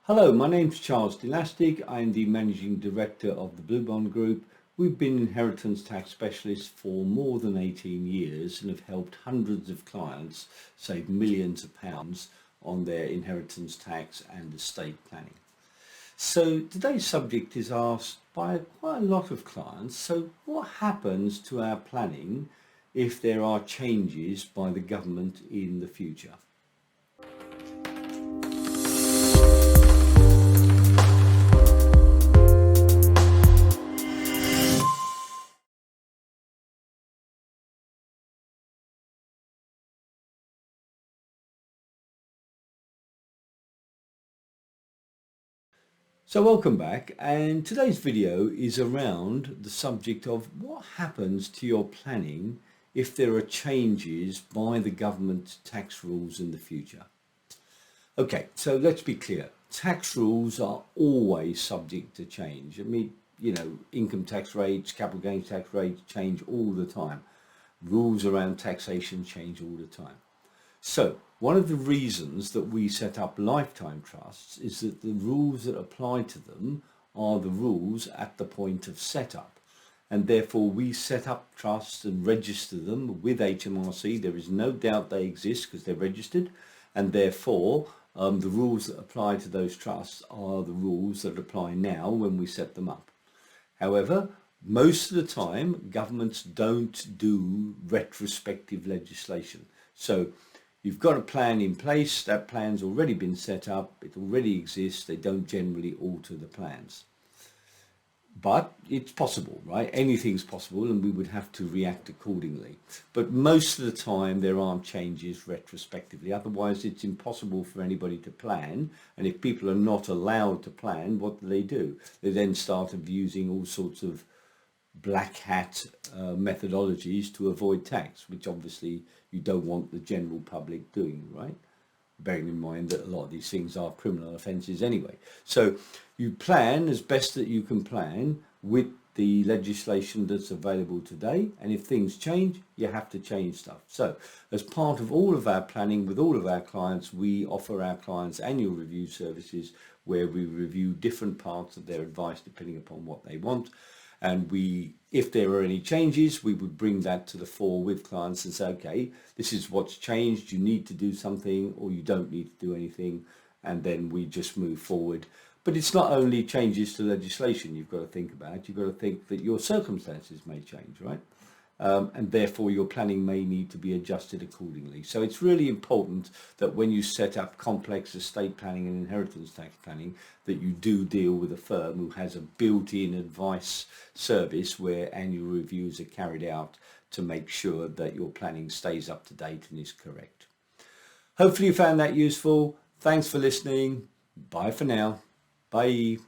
Hello, my name's Charles Delastic. I am the Managing Director of the Blue Bond Group. We've been inheritance tax specialists for more than 18 years and have helped hundreds of clients save millions of pounds on their inheritance tax and estate planning. So today's subject is asked by quite a lot of clients. So what happens to our planning if there are changes by the government in the future? So welcome back, and today's video is around the subject of what happens to your planning if there are changes by the government tax rules in the future. Okay, so let's be clear. Tax rules are always subject to change. I mean, income tax rates, capital gains tax rates change all the time. Rules around taxation change all the time. So one of the reasons that we set up lifetime trusts is that the rules that apply to them are the rules at the point of setup. And therefore we set up trusts and register them with HMRC. There is no doubt they exist because they're registered, and therefore the rules that apply to those trusts are the rules that apply now when we set them up. However, most of the time governments don't do retrospective legislation. So you've got a plan in place, that plan's already been set up, it already exists, they don't generally alter the plans. But it's possible, right? Anything's possible, and we would have to react accordingly. But most of the time there aren't changes retrospectively, otherwise it's impossible for anybody to plan. And if people are not allowed to plan, what do? They then start using all sorts of black hat methodologies to avoid tax, which obviously you don't want the general public doing, right? Bearing in mind that a lot of these things are criminal offences anyway. So you plan as best that you can plan with the legislation that's available today, and if things change, you have to change stuff. So as part of all of our planning with all of our clients, we offer our clients annual review services where we review different parts of their advice depending upon what they want. And if there are any changes, we would bring that to the fore with clients and say, okay, this is what's changed, you need to do something or you don't need to do anything, and then we just move forward. But it's not only changes to legislation you've got to think about, you've got to think that your circumstances may change, right? And therefore your planning may need to be adjusted accordingly. So it's really important that when you set up complex estate planning and inheritance tax planning, that you do deal with a firm who has a built-in advice service where annual reviews are carried out to make sure that your planning stays up to date and is correct. Hopefully you found that useful. Thanks for listening. Bye for now. Bye.